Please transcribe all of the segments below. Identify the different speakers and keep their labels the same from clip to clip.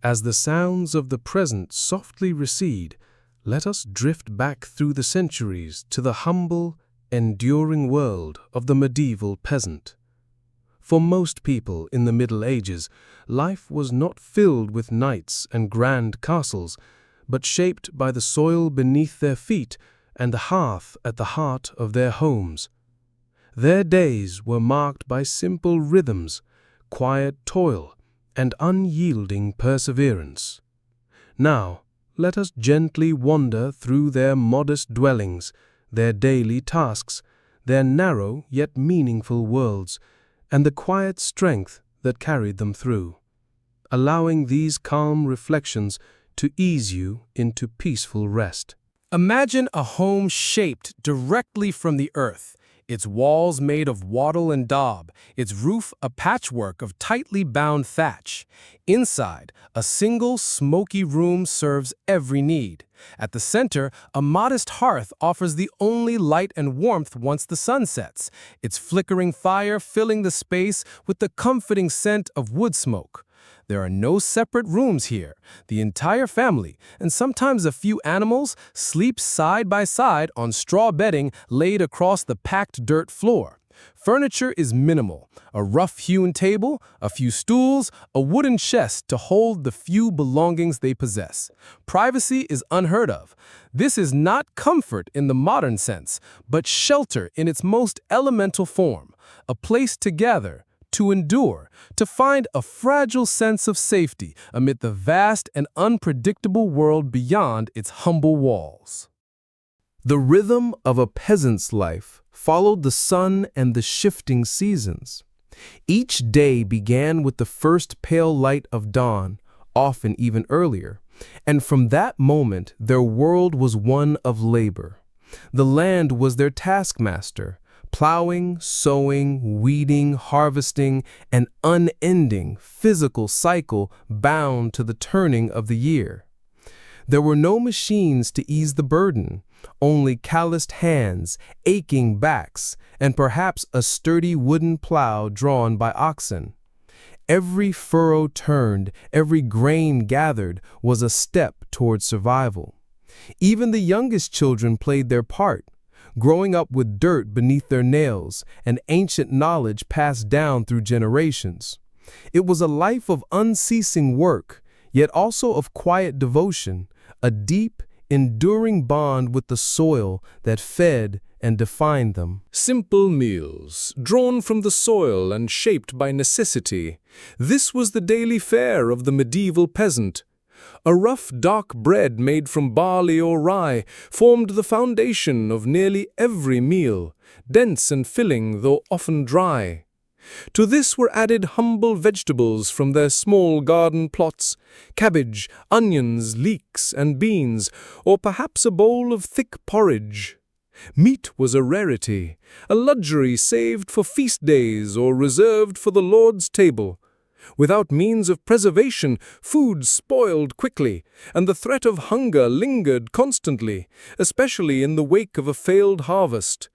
Speaker 1: As the sounds of the present softly recede, let us drift back through the centuries to the humble, enduring world of the medieval peasant. For most people in the Middle Ages, life was not filled with knights and grand castles, but shaped by the soil beneath their feet and the hearth at the heart of their homes. Their days were marked by simple rhythms, quiet toil, and unyielding perseverance. Now, let us gently wander through their modest dwellings, their daily tasks, their narrow yet meaningful worlds, and the quiet strength that carried them through, allowing these calm reflections to ease you into peaceful rest.
Speaker 2: Imagine a home shaped directly from the earth, its walls made of wattle and daub, its roof a patchwork of tightly bound thatch. Inside, a single smoky room serves every need. At the center, a modest hearth offers the only light and warmth once the sun sets, its flickering fire filling the space with the comforting scent of wood smoke. There are no separate rooms here. The entire family, and sometimes a few animals, sleep side by side on straw bedding laid across the packed dirt floor. Furniture is minimal: a rough-hewn table, a few stools, a wooden chest to hold the few belongings they possess. Privacy is unheard of. This is not comfort in the modern sense, but shelter in its most elemental form, a place to gather, to endure, to find a fragile sense of safety amid the vast and unpredictable world beyond its humble walls.
Speaker 1: The rhythm of a peasant's life followed the sun and the shifting seasons. Each day began with the first pale light of dawn, often even earlier, and from that moment their world was one of labor. The land was their taskmaster, plowing, sowing, weeding, harvesting, an unending physical cycle bound to the turning of the year. There were no machines to ease the burden, only calloused hands, aching backs, and perhaps a sturdy wooden plow drawn by oxen. Every furrow turned, every grain gathered was a step toward survival. Even the youngest children played their part, growing up with dirt beneath their nails and ancient knowledge passed down through generations. It was a life of unceasing work, yet also of quiet devotion, a deep, enduring bond with the soil that fed and defined them.
Speaker 3: Simple meals, drawn from the soil and shaped by necessity. This was the daily fare of the medieval peasant. A rough, dark bread made from barley or rye formed the foundation of nearly every meal, dense and filling though often dry. To this were added humble vegetables from their small garden plots, cabbage, onions, leeks, and beans, or perhaps a bowl of thick porridge. Meat was a rarity, a luxury saved for feast days or reserved for the Lord's table. Without means of preservation, food spoiled quickly, and the threat of hunger lingered constantly, especially in the wake of a failed harvest.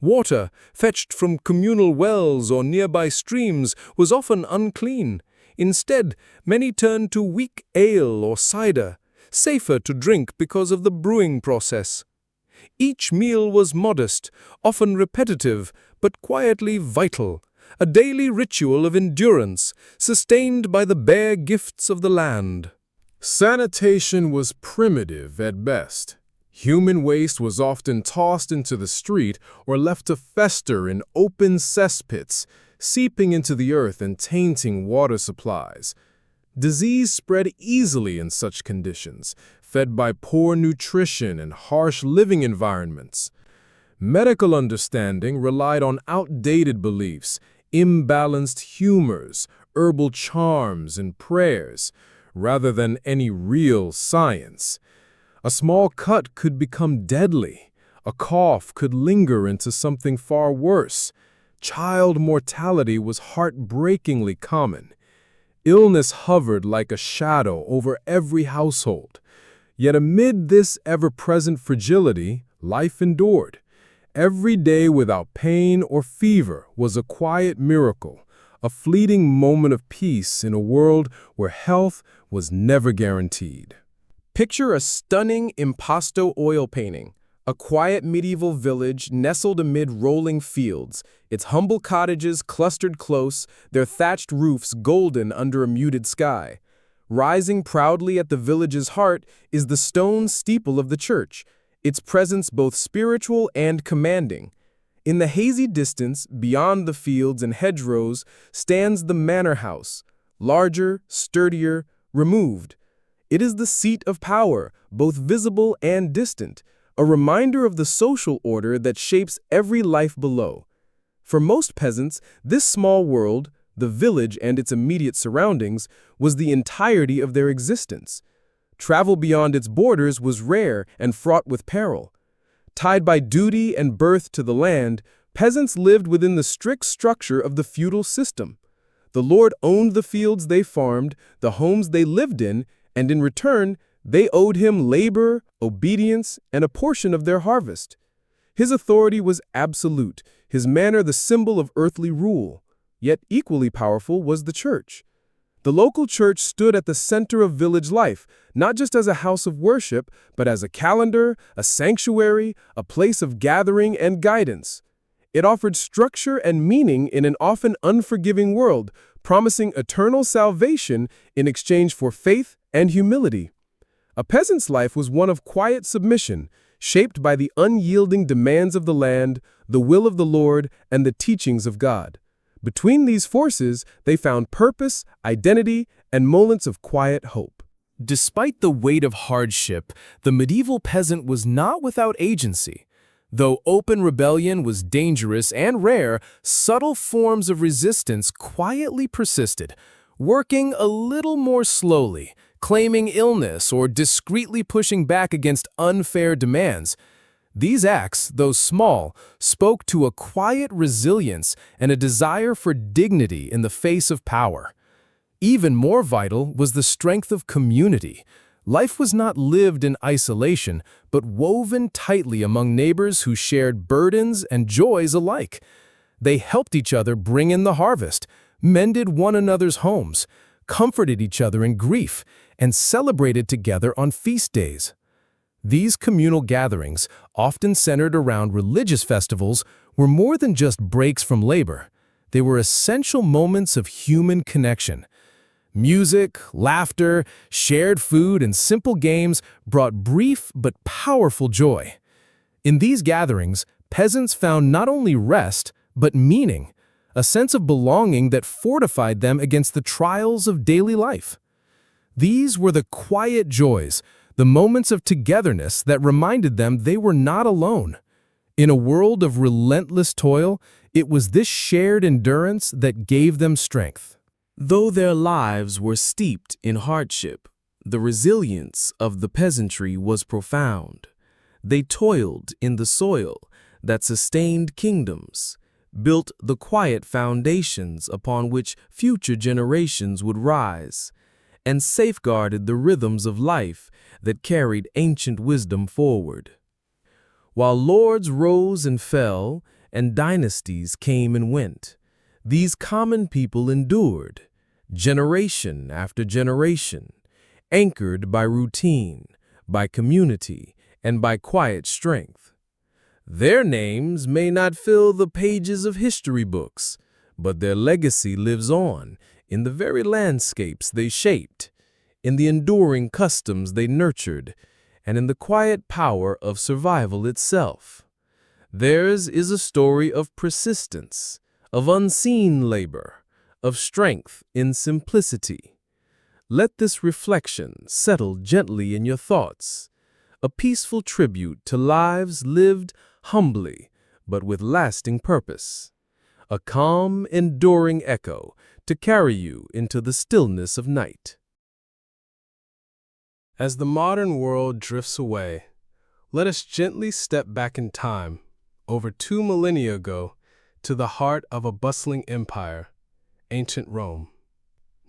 Speaker 3: Water, fetched from communal wells or nearby streams, was often unclean. Instead, many turned to weak ale or cider, safer to drink because of the brewing process. Each meal was modest, often repetitive, but quietly vital, a daily ritual of endurance, sustained by the bare gifts of the land.
Speaker 4: Sanitation was primitive at best. Human waste was often tossed into the street or left to fester in open cesspits, seeping into the earth and tainting water supplies. Disease spread easily in such conditions, fed by poor nutrition and harsh living environments. Medical understanding relied on outdated beliefs, imbalanced humors, herbal charms, and prayers, rather than any real science. A small cut could become deadly. A cough could linger into something far worse. Child mortality was heartbreakingly common. Illness hovered like a shadow over every household. Yet amid this ever-present fragility, life endured. Every day without pain or fever was a quiet miracle, a fleeting moment of peace in a world where health was never guaranteed.
Speaker 1: Picture a stunning impasto oil painting, a quiet medieval village nestled amid rolling fields, its humble cottages clustered close, their thatched roofs golden under a muted sky. Rising proudly at the village's heart is the stone steeple of the church, its presence both spiritual and commanding. In the hazy distance, beyond the fields and hedgerows, stands the manor house, larger, sturdier, removed. It is the seat of power, both visible and distant, a reminder of the social order that shapes every life below. For most peasants, this small world, the village and its immediate surroundings, was the entirety of their existence. Travel beyond its borders was rare and fraught with peril. Tied by duty and birth to the land, peasants lived within the strict structure of the feudal system. The lord owned the fields they farmed, the homes they lived in, and in return, they owed him labor, obedience, and a portion of their harvest. His authority was absolute, his manner the symbol of earthly rule. Yet equally powerful was the church. The local church stood at the center of village life, not just as a house of worship, but as a calendar, a sanctuary, a place of gathering and guidance. It offered structure and meaning in an often unforgiving world, promising eternal salvation in exchange for faith and humility. A peasant's life was one of quiet submission, shaped by the unyielding demands of the land, the will of the Lord, and the teachings of God. Between these forces, they found purpose, identity, and moments of quiet hope.
Speaker 2: Despite the weight of hardship, the medieval peasant was not without agency. Though open rebellion was dangerous and rare, subtle forms of resistance quietly persisted, working a little more slowly, claiming illness or discreetly pushing back against unfair demands. These acts, though small, spoke to a quiet resilience and a desire for dignity in the face of power. Even more vital was the strength of community. Life was not lived in isolation, but woven tightly among neighbors who shared burdens and joys alike. They helped each other bring in the harvest, mended one another's homes, comforted each other in grief, and celebrated together on feast days. These communal gatherings, often centered around religious festivals, were more than just breaks from labor. They were essential moments of human connection. Music, laughter, shared food, and simple games brought brief but powerful joy. In these gatherings, peasants found not only rest, but meaning, a sense of belonging that fortified them against the trials of daily life. These were the quiet joys, the moments of togetherness that reminded them they were not alone. In a world of relentless toil, it was this shared endurance that gave them strength.
Speaker 5: Though their lives were steeped in hardship, the resilience of the peasantry was profound. They toiled in the soil that sustained kingdoms, built the quiet foundations upon which future generations would rise, and safeguarded the rhythms of life that carried ancient wisdom forward. While lords rose and fell, and dynasties came and went, these common people endured, generation after generation, anchored by routine, by community, and by quiet strength. Their names may not fill the pages of history books, but their legacy lives on in the very landscapes they shaped, in the enduring customs they nurtured, and in the quiet power of survival itself. Theirs is a story of persistence, of unseen labor, of strength in simplicity. Let this reflection settle gently in your thoughts, a peaceful tribute to lives lived humbly but with lasting purpose, a calm, enduring echo to carry you into the stillness of night.
Speaker 2: As the modern world drifts away, let us gently step back in time, over 2 millennia ago, to the heart of a bustling empire, ancient Rome.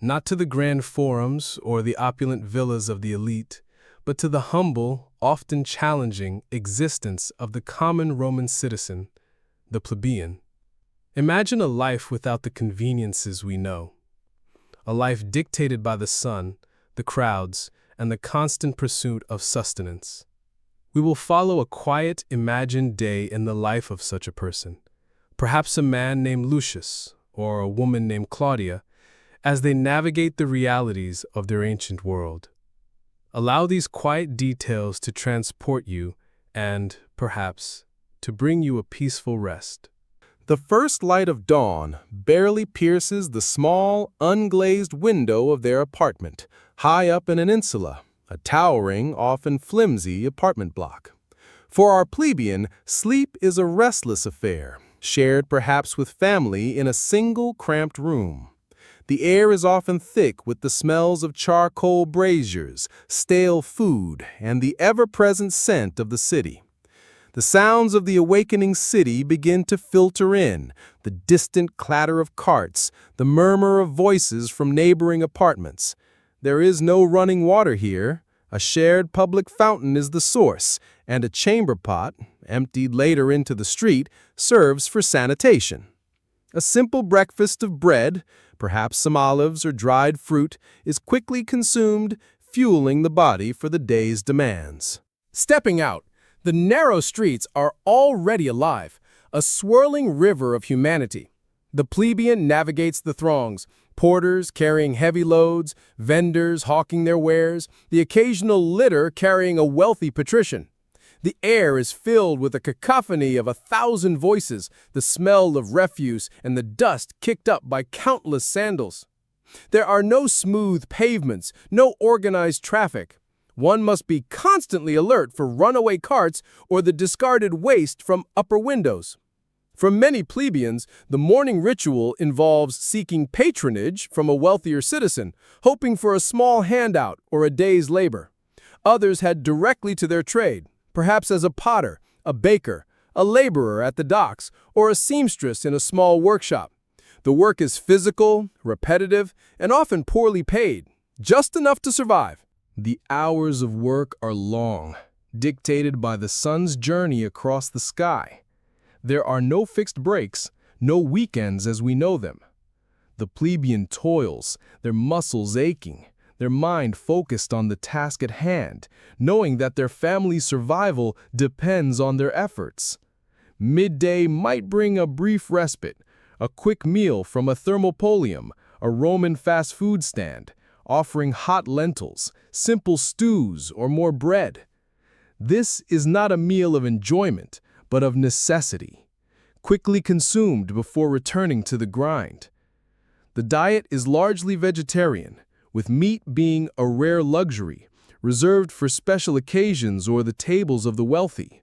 Speaker 2: Not to the grand forums or the opulent villas of the elite, but to the humble, often challenging existence of the common Roman citizen, the plebeian. Imagine a life without the conveniences we know. A life dictated by the sun, the crowds, and the constant pursuit of sustenance. We will follow a quiet, imagined day in the life of such a person. Perhaps a man named Lucius, or a woman named Claudia, as they navigate the realities of their ancient world. Allow these quiet details to transport you and, perhaps, to bring you a peaceful rest.
Speaker 1: The first light of dawn barely pierces the small, unglazed window of their apartment, high up in an insula, a towering, often flimsy apartment block. For our plebeian, sleep is a restless affair, shared perhaps with family in a single cramped room. The air is often thick with the smells of charcoal braziers, stale food, and the ever-present scent of the city. The sounds of the awakening city begin to filter in, the distant clatter of carts, the murmur of voices from neighboring apartments. There is no running water here. A shared public fountain is the source, and a chamber pot, emptied later into the street, serves for sanitation. A simple breakfast of bread, perhaps some olives or dried fruit, is quickly consumed, fueling the body for the day's demands.
Speaker 2: Stepping out, the narrow streets are already alive, a swirling river of humanity. The plebeian navigates the throngs, porters carrying heavy loads, vendors hawking their wares, the occasional litter carrying a wealthy patrician. The air is filled with a cacophony of 1,000 voices, the smell of refuse and the dust kicked up by countless sandals. There are no smooth pavements, no organized traffic. One must be constantly alert for runaway carts or the discarded waste from upper windows. For many plebeians, the morning ritual involves seeking patronage from a wealthier citizen, hoping for a small handout or a day's labor. Others head directly to their trade, perhaps as a potter, a baker, a laborer at the docks, or a seamstress in a small workshop. The work is physical, repetitive, and often poorly paid, just enough to survive.
Speaker 1: The hours of work are long, dictated by the sun's journey across the sky. There are no fixed breaks, no weekends as we know them. The plebeian toils, their muscles aching, their mind focused on the task at hand, knowing that their family's survival depends on their efforts. Midday might bring a brief respite, a quick meal from a thermopolium, a Roman fast food stand, offering hot lentils, simple stews, or more bread. This is not a meal of enjoyment, but of necessity, quickly consumed before returning to the grind. The diet is largely vegetarian, with meat being a rare luxury, reserved for special occasions or the tables of the wealthy.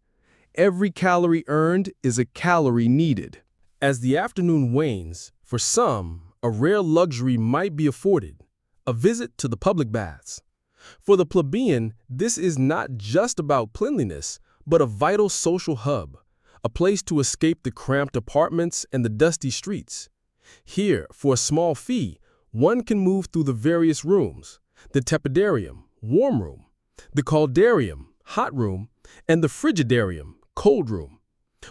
Speaker 1: Every calorie earned is a calorie needed. As the afternoon wanes, for some, a rare luxury might be afforded, a visit to the public baths. For the plebeian, this is not just about cleanliness, but a vital social hub, a place to escape the cramped apartments and the dusty streets. Here, for a small fee, one can move through the various rooms, the tepidarium, warm room, the caldarium, hot room, and the frigidarium, cold room.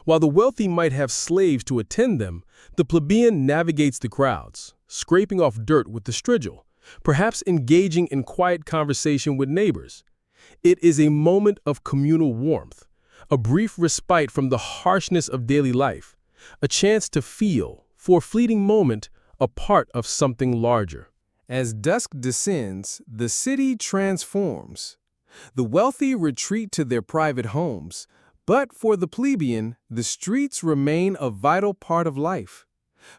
Speaker 1: While the wealthy might have slaves to attend them, the plebeian navigates the crowds, scraping off dirt with the strigil, perhaps engaging in quiet conversation with neighbors. It is a moment of communal warmth, a brief respite from the harshness of daily life, a chance to feel, for a fleeting moment, a part of something larger.
Speaker 2: As dusk descends, the city transforms. The wealthy retreat to their private homes, but for the plebeian, the streets remain a vital part of life.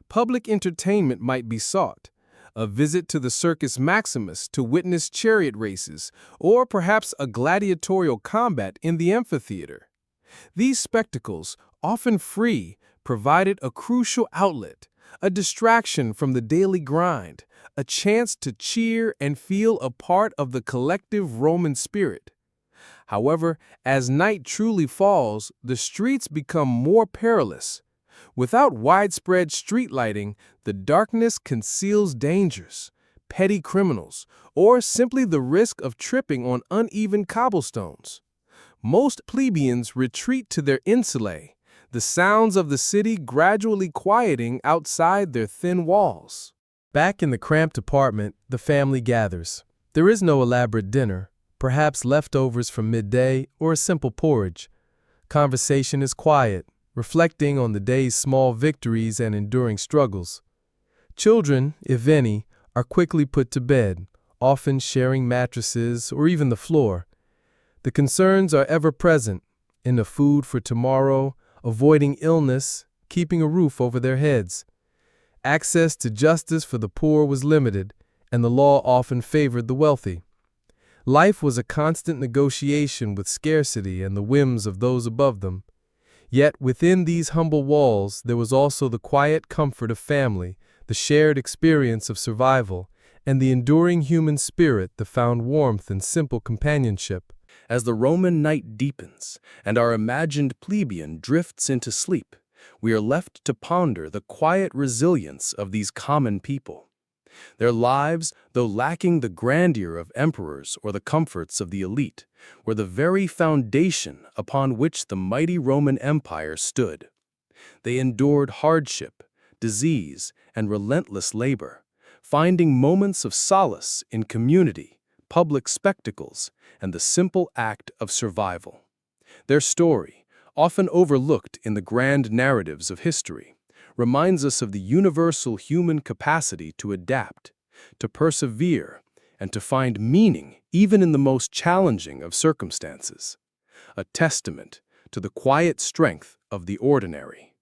Speaker 2: Public entertainment might be sought, a visit to the Circus Maximus to witness chariot races, or perhaps a gladiatorial combat in the amphitheater. These spectacles, often free, provided a crucial outlet, a distraction from the daily grind, a chance to cheer and feel a part of the collective Roman spirit. However, as night truly falls, the streets become more perilous. Without widespread street lighting, the darkness conceals dangers, petty criminals, or simply the risk of tripping on uneven cobblestones. Most plebeians retreat to their insulae, the sounds of the city gradually quieting outside their thin walls. Back in the cramped apartment, the family gathers. There is no elaborate dinner, perhaps leftovers from midday or a simple porridge. Conversation is quiet, reflecting on the day's small victories and enduring struggles. Children, if any, are quickly put to bed, often sharing mattresses or even the floor. The concerns are ever present: enough food for tomorrow, avoiding illness, keeping a roof over their heads. Access to justice for the poor was limited, and the law often favored the wealthy. Life was a constant negotiation with scarcity and the whims of those above them. Yet within these humble walls there was also the quiet comfort of family, the shared experience of survival, and the enduring human spirit that found warmth in simple companionship.
Speaker 1: As the Roman night deepens and our imagined plebeian drifts into sleep, we are left to ponder the quiet resilience of these common people. Their lives, though lacking the grandeur of emperors or the comforts of the elite, were the very foundation upon which the mighty Roman Empire stood. They endured hardship, disease, and relentless labor, finding moments of solace in community, public spectacles, and the simple act of survival. Their story, often overlooked in the grand narratives of history, reminds us of the universal human capacity to adapt, to persevere, and to find meaning even in the most challenging of circumstances, a testament to the quiet strength of the ordinary.